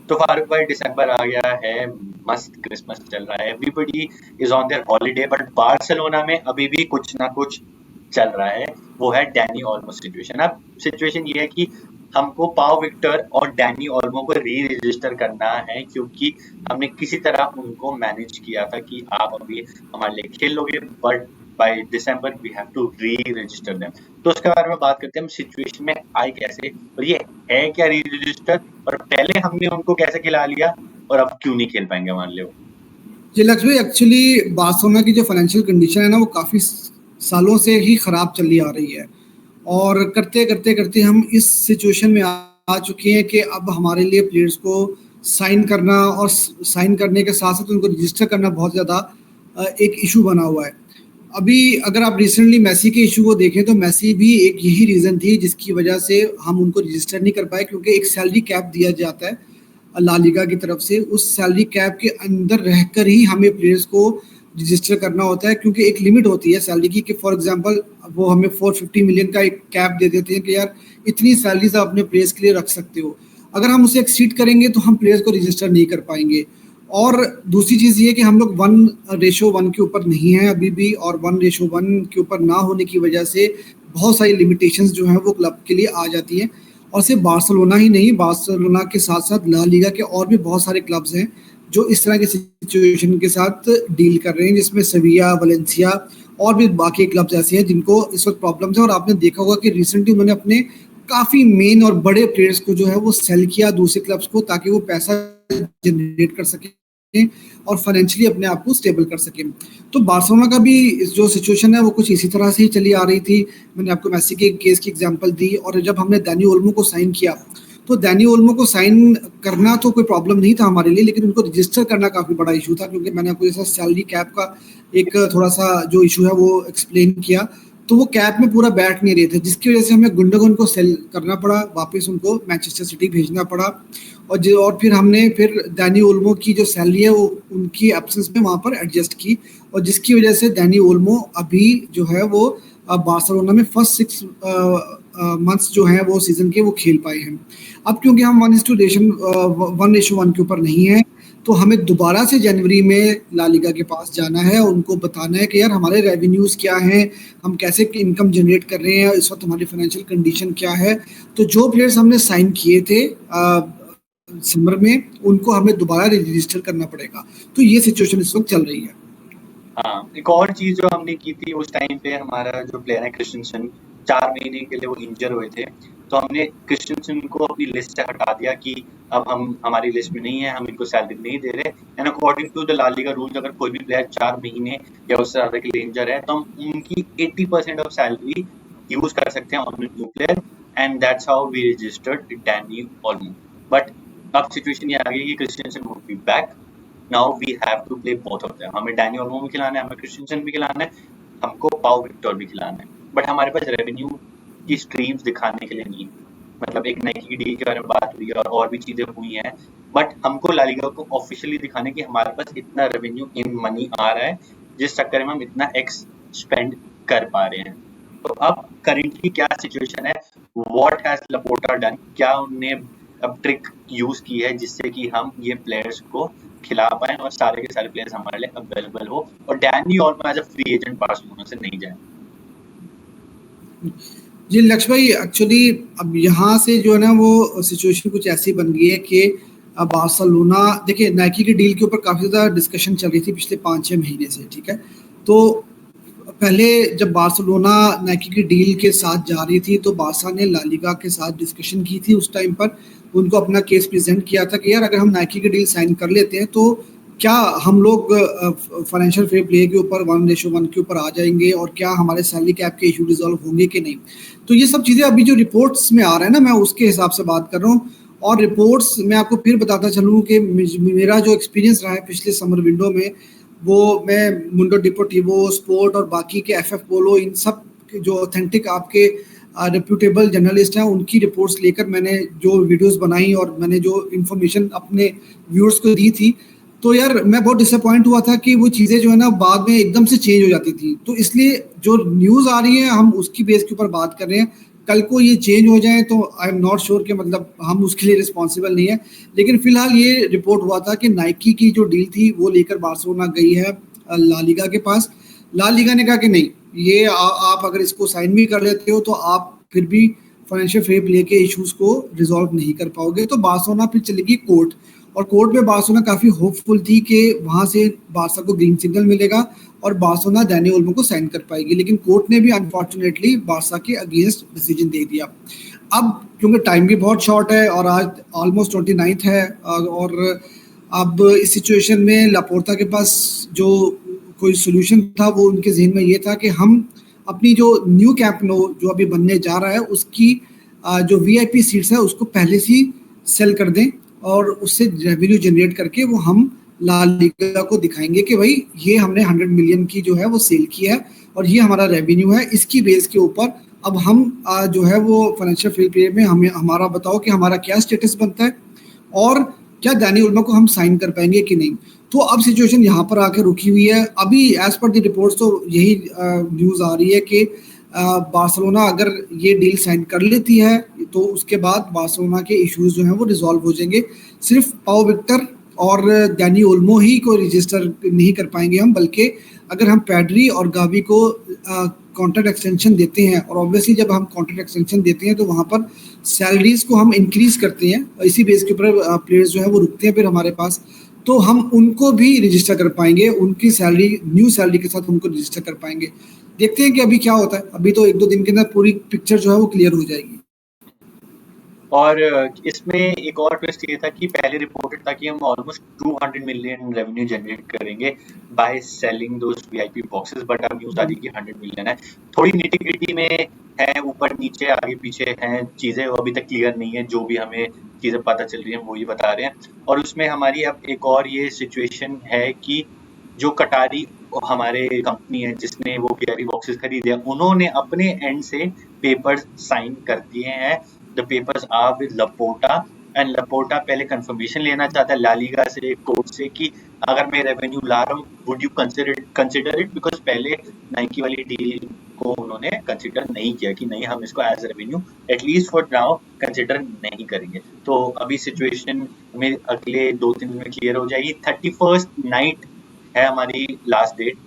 तो फारूक भाई दिसंबर आ गया है, मस्त क्रिसमस चल रहा है, everybody is on their holiday, but Barcelona में अभी भी कुछ ना कुछ चल रहा है। वो है डैनी ओल्मो सिचुएशन। अब सिचुएशन ये है कि हमको पाव विक्टर और डैनी ओल्मो को री रजिस्टर करना है, क्योंकि हमने किसी तरह उनको मैनेज किया था कि आप अभी हमारे लिए खेल लोगे, but by December we have to re register them. तो उसके बारे में बात करते हैं, हम सिचुएशन में आए कैसे, और ये है क्या री रजिस्टर, और पहले हमने उनको कैसे खिला लिया और अब क्यों नहीं खेल पाएंगे मान लो। जी लक्ष्य भाई, एक्चुअली बार्सिलोना की जो फाइनेंशियल कंडीशन है ना, वो काफ़ी सालों से ही ख़राब चली आ रही है, और करते करते करते हम इस सिचुएशन में आ चुके हैं कि अब हमारे लिए प्लेयर्स को साइन करना और साइन करने के साथ साथ उनको रजिस्टर करना बहुत ज़्यादा एक इशू बना हुआ है। अभी अगर आप रिसेंटली मेसी के इशू को देखें तो मेसी भी एक यही रीज़न थी जिसकी वजह से हम उनको रजिस्टर नहीं कर पाए, क्योंकि एक सैलरी कैप दिया जाता है ला लीगा की तरफ से। उस सैलरी कैप के अंदर रहकर ही हमें प्लेयर्स को रजिस्टर करना होता है, क्योंकि एक लिमिट होती है सैलरी की, कि फॉर एग्जांपल वो हमें 450 मिलियन का एक कैप दे देते हैं कि यार इतनी सैलरीज आप अपने प्लेयर्स के लिए रख सकते हो। अगर हम उसे एक्सीड करेंगे तो हम प्लेयर्स को रजिस्टर नहीं कर पाएंगे। और दूसरी चीज़ ये कि हम लोग 1:1 के ऊपर नहीं है अभी भी, और 1:1 के ऊपर ना होने की वजह से बहुत सारी लिमिटेशंस जो हैं वो क्लब के लिए आ जाती हैं। और सिर्फ बार्सिलोना ही नहीं, बार्सिलोना के साथ साथ ला लीगा के और भी बहुत सारे क्लब्स हैं जो इस तरह के सिचुएशन के साथ डील कर रहे हैं, जिसमें सेविया, वलेंसिया और भी बाकी क्लब्स ऐसे हैं जिनको इस वक्त प्रॉब्लम्स है। और आपने देखा होगा कि रिसेंटली उन्होंने अपने काफ़ी मेन और बड़े प्लेयर्स को जो है वो सेल किया दूसरे क्लब्स को, ताकि वो पैसा जनरेट कर सके और फाइनेंशियली अपने आप को स्टेबल कर सके। तो बार्सिलोना का भी जो सिचुएशन है वो कुछ इसी तरह से ही चली आ रही थी। मैंने आपको मेसी के केस की एग्जांपल दी, और जब हमने डैनी ओल्मो को साइन किया तो डैनी ओल्मो को साइन करना तो कोई प्रॉब्लम नहीं था हमारे लिए, लेकिन उनको रजिस्टर करना काफ़ी बड़ा इशू था, क्योंकि मैंने आपको जैसा सैलरी कैप का एक थोड़ा सा जो इशू है वो एक्सप्लेन किया, तो वो कैप में पूरा बैठ नहीं रहे थे, जिसकी वजह से हमें गुंडोगन को सेल करना पड़ा, वापस उनको मैनचेस्टर सिटी भेजना पड़ा। और फिर हमने फिर डैनी ओल्मो की जो सैलरी है वो उनकी एब्सेंस में वहाँ पर एडजस्ट की, और जिसकी वजह से डैनी ओल्मो अभी जो है वो बार्सिलोना में फर्स्ट 6 मंथ्स जो हैं वो सीजन के वो खेल पाए हैं। अब क्योंकि हम 1:1 के ऊपर नहीं है, तो हमें दोबारा से जनवरी में ला लीगा के पास जाना है, उनको बताना है कि यार हमारे रेवेन्यूज़ क्या हैं, हम कैसे इनकम जनरेट कर रहे हैं, इस वक्त हमारी फाइनेंशियल कंडीशन क्या है। तो जो प्लेयर्स हमने साइन किए थे दिसंबर में, उनको हमें दोबारा रजिस्टर करना पड़ेगा। तो ये सिचुएशन इस वक्त चल रही है। हाँ, एक और चीज़ जो हमने की थी उस टाइम पे, हमारा जो प्लेयर है क्रिस्टेंसन, 4 महीने के लिए वो इंजर हुए थे, तो हमने क्रिस्टेंसन को अपनी लिस्ट से हटा दिया कि अब हम हमारी लिस्ट में नहीं है, हम इनको सैलरी नहीं दे रहे। And according to the La Liga rules, अगर कोई भी प्लेयर 4 महीने या उससे ज़्यादा के लिए इंजर है, तो हम उनकी 80% ऑफ सैलरी यूज़ कर सकते हैं on new player, and that's how we registered Dani Olmo. But अब सिचुएशन ये आ गई कि Christensen would be back, now we have to play both of them. हमें डैनी ओल्मो भी खिलाना है, हमें क्रिस्टेंसन भी खिलाना है, हमको पाउ विक्टर भी खिलाना है, बट हमारे पास रेवेन्यू की स्ट्रीम्स दिखाने के लिए नहीं है। मतलब एक नाइकी की डील के बारे में बात हुई है और भी चीज़ें हुई हैं, बट हमको ला लीगा को ऑफिशियली दिखाने की हमारे पास इतना रेवेन्यू इन मनी आ रहा है, जिस चक्कर में हम इतना एक्स स्पेंड कर पा रहे हैं। तो अब करेंटली क्या सिचुएशन है, व्हाट हैज लपोर्टा डन, क्या उनने अब ट्रिक यूज की है जिससे कि हम ये प्लेयर्स को खिला पाए और सारे के सारे प्लेयर्स हमारे लिए अवेलेबल हो, और Dani Olmo as a free agent Barcelona से नहीं जाए। जी लक्ष्य भाई, एक्चुअली अब यहाँ से जो है ना वो सिचुएशन कुछ ऐसी बन गई है कि बार्सिलोना, देखिए नाइकी की डील के ऊपर काफ़ी ज़्यादा डिस्कशन चल रही थी पिछले 5-6 महीने से, ठीक है। तो पहले जब बार्सिलोना नाइकी की डील के साथ जा रही थी तो बार्सा ने ला लीगा के साथ डिस्कशन की थी, उस टाइम पर उनको अपना केस प्रेजेंट किया था कि यार अगर हम नाइकी की डील साइन कर लेते हैं तो क्या हम लोग फाइनेंशियल फेयर प्ले के ऊपर 1:1 के ऊपर आ जाएंगे, और क्या हमारे सैलरी कैप के इशू रिजॉल्व होंगे कि नहीं। तो ये सब चीज़ें अभी जो रिपोर्ट्स में आ रहा है ना, मैं उसके हिसाब से बात कर रहा हूँ। और रिपोर्ट्स मैं आपको फिर बताता चलूँ कि मेरा जो एक्सपीरियंस रहा है पिछले समर विंडो में, वो मैं मुंडो डिपोर्टिवो, स्पोर्ट और बाकी के एफएफ पोलो, इन सब जो ऑथेंटिक आपके रेप्यूटेबल जर्नलिस्ट हैं उनकी रिपोर्ट्स लेकर मैंने जो वीडियोस बनाई और मैंने जो इन्फॉर्मेशन अपने व्यूअर्स को दी थी, तो यार मैं बहुत डिसअपॉइंट हुआ था कि वो चीज़ें जो है ना बाद में एकदम से चेंज हो जाती थी। तो इसलिए जो न्यूज़ आ रही है हम उसकी बेस के ऊपर बात कर रहे हैं। कल को ये चेंज हो जाए तो आई एम नॉट श्योर कि मतलब हम उसके लिए रिस्पॉन्सिबल नहीं है। लेकिन फिलहाल ये रिपोर्ट हुआ था कि नाइकी की जो डील थी वो लेकर बार्सिलोना गई है ला लीगा के पास। ला लीगा ने कहा कि नहीं, ये आप अगर इसको साइन भी कर लेते हो तो आप फिर भी फाइनेंशियल फेयर प्ले के इश्यूज को रिजॉल्व नहीं कर पाओगे। तो बार्सिलोना फिर चलेगी कोर्ट, और कोर्ट में बार्सिलोना काफ़ी होपफुल थी कि वहाँ से बार्सा को ग्रीन सिग्नल मिलेगा और बार्सिलोना डैनी ओल्मो को साइन कर पाएगी। लेकिन कोर्ट ने भी अनफॉर्चुनेटली बार्सा के अगेंस्ट डिसीजन दे दिया। अब क्योंकि टाइम भी बहुत शॉर्ट है और आज ऑलमोस्ट 29 है, और अब इस सिचुएशन में लापोर्ता के पास जो कोई सोल्यूशन था वो उनके जहन में ये था कि हम अपनी जो न्यू कैंप नो जो अभी बनने जा रहा है उसकी जो वीआईपी सीट्स है उसको पहले से सेल कर दें और उससे रेवेन्यू जनरेट करके वो हम ला लीगा को दिखाएंगे कि भाई ये हमने 100 मिलियन की जो है वो सेल की है और ये हमारा रेवेन्यू है। इसकी बेस के ऊपर अब हम जो है वो फाइनेंशियल फेयर प्ले में हमें हमारा बताओ कि हमारा क्या स्टेटस बनता है और क्या डैनी ओल्मो को हम साइन कर पाएंगे कि नहीं। तो अब सिचुएशन यहाँ पर आकर रुकी हुई है। अभी एज पर द रिपोर्ट्स तो यही न्यूज़ आ रही है कि बार्सिलोना अगर ये डील साइन कर लेती है तो उसके बाद बार्सिलोना के इश्यूज जो हैं वो रिजॉल्व हो जाएंगे। सिर्फ पाओ विक्टर और डैनी ओल्मो ही को रजिस्टर नहीं कर पाएंगे हम, बल्कि अगर हम पैड्री और गावी को कॉन्ट्रैक्ट एक्सटेंशन देते हैं, और ऑब्वियसली जब हम कॉन्ट्रैक्ट एक्सटेंशन देते हैं तो वहाँ पर सैलरीज को हम इंक्रीज करते हैं और इसी बेस के ऊपर प्लेयर्स जो है वो रुकते हैं फिर हमारे पास, तो हम उनको भी रजिस्टर कर पाएंगे, उनकी सैलरी न्यू सैलरी के साथ उनको रजिस्टर कर पाएंगे। देखते हैं कि अभी क्या होता है। अभी तो 1-2 दिन के अंदर पूरी पिक्चर जो है वो क्लियर हो जाएगी। और इसमें एक और ट्विस्ट ये था कि पहले रिपोर्टेड था कि हम ऑलमोस्ट 200 मिलियन रेवेन्यू जनरेट करेंगे by selling those VIP boxes, but अब न्यूज़ आ रही है कि 100 मिलियन है। थोड़ी निटी-ग्रिटी में है, ऊपर नीचे आगे पीछे हैं चीज़ें, वो अभी तक क्लियर नहीं है। जो भी हमें चीज़ें पता चल रही हैं वो ही बता रहे हैं। और उसमें हमारी अब एक और ये सिचुएशन है कि जो कटारी हमारे कंपनी है जिसने वो वीआईपी बॉक्सेस खरीदे, उन्होंने अपने एंड से पेपर्स साइन कर दिए हैं। The papers are with Laporta and Laporta पहले कंफर्मेशन लेना चाहता है ला लीगा से, कोर्ट से, कि अगर मैं रेवेन्यू ला रहा हूँ would you consider it, because पहले नाइकी वाली डील को उन्होंने कंसिडर नहीं किया कि नहीं हम इसको as revenue at least for now consider नहीं करेंगे। तो अभी सिचुएशन में अगले 2-3 दिन में क्लियर हो जाएगी। 31st नाइट है हमारी लास्ट डेट,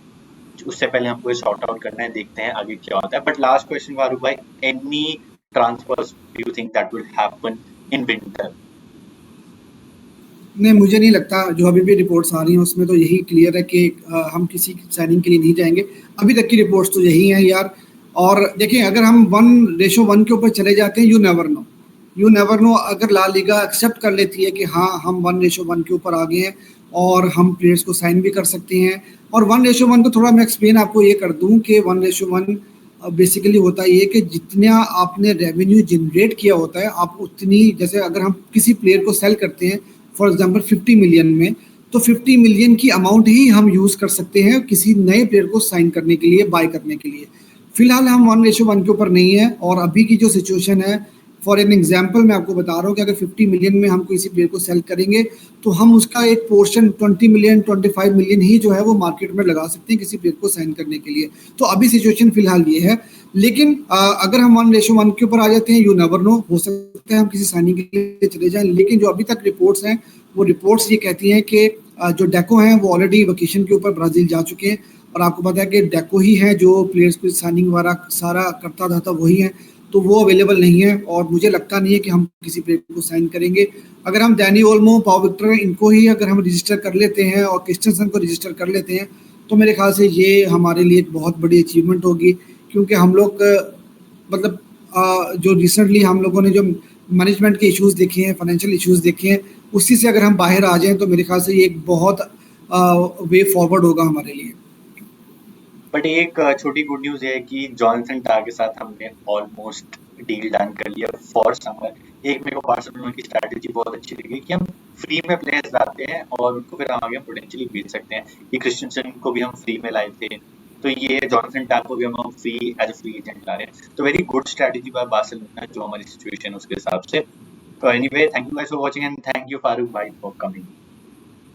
उससे पहले हमको सॉर्ट आउट करना है, देखते हैं आगे क्या होता है। बट लास्ट क्वेश्चन फारूक भाई, any transfers do you think that will happen in winter? नहीं, मुझे नहीं लगता। जो अभी भी रिपोर्ट्स आ रही हैं उसमें तो यही क्लियर है कि हम किसी साइनिंग के लिए नहीं जाएंगे। अभी तक की रिपोर्ट्स तो यही हैं यार। और देखिए, अगर हम 1:1 के ऊपर चले जाते हैं, यू नेवर नो अगर ला लीगा एक्सेप्ट कर लेती है कि हाँ हम 1:1 के ऊपर आ गए हैं और हम प्लेयर्स को साइन भी कर सकते हैं। और 1:1 को थोड़ा मैं एक्सप्लेन आपको ये कर दूं कि 1:1 बेसिकली होता है ये कि जितना आपने रेवेन्यू जनरेट किया होता है आप उतनी, जैसे अगर हम किसी प्लेयर को सेल करते हैं फॉर एग्जांपल 50 मिलियन में, तो 50 मिलियन की अमाउंट ही हम यूज़ कर सकते हैं किसी नए प्लेयर को साइन करने के लिए, बाय करने के लिए। फिलहाल हम 1:1 के ऊपर नहीं है। और अभी की जो सिचुएशन है, फॉर एन एग्जाम्पल मैं आपको बता रहा हूँ कि अगर 50 मिलियन में हम किसी प्लेयर को सेल करेंगे तो हम उसका एक पोर्शन 20 मिलियन 25 मिलियन ही जो है वो मार्केट में लगा सकते हैं किसी प्लेयर को साइन करने के लिए। तो अभी सिचुएशन फिलहाल ये है। लेकिन अगर हम 1:1 के ऊपर आ जाते हैं, यू नेवर नो, हो सकता है हम किसी साइनिंग के लिए चले जाएं। लेकिन जो अभी तक रिपोर्ट्स हैं वो रिपोर्ट्स ये कहती हैं कि जो डेको हैं वो ऑलरेडी वेकेशन के ऊपर ब्राज़ील जा चुके हैं, और आपको पता है कि डेको ही है जो प्लेयर्स को साइनिंग वगैरह सारा करता था वही है, तो वो अवेलेबल नहीं है। और मुझे लगता नहीं है कि हम किसी प्लेयर को साइन करेंगे। अगर हम डैनी ओल्मो, पाओ विक्टर, इनको ही अगर हम रजिस्टर कर लेते हैं और क्रिस्टनसन को रजिस्टर कर लेते हैं तो मेरे ख्याल से ये हमारे लिए एक बहुत बड़ी अचीवमेंट होगी। क्योंकि हम लोग मतलब जो रिसेंटली हम लोगों ने जो मैनेजमेंट के इश्यूज़ देखे हैं, फाइनेंशियल इश्यूज़ देखे हैं, उसी से अगर हम बाहर आ जाएं तो मेरे ख्याल से ये एक बहुत वे फॉरवर्ड होगा हमारे लिए। बट एक छोटी गुड न्यूज़ है कि जॉनसन टाह के साथ हमने ऑलमोस्ट डील डन कर लिया फॉर समर। एक मेरे को बार्सिलोना की स्ट्रैटेजी बहुत अच्छी लगी कि हम फ्री में प्लेयर्स लाते हैं और उनको फिर हम आगे पोटेंशियली बेच सकते हैं। ये क्रिस्टियनसन को भी हम फ्री में लाए थे, तो ये जॉनसन टाह को भी हम free as a free agent ला रहे हैं। तो very good strategy by Barcelona जो हमारी सिचुएशन उसके हिसाब से। तो anyway, thank you guys for watching and thank you Farooq भाई फॉर कमिंग।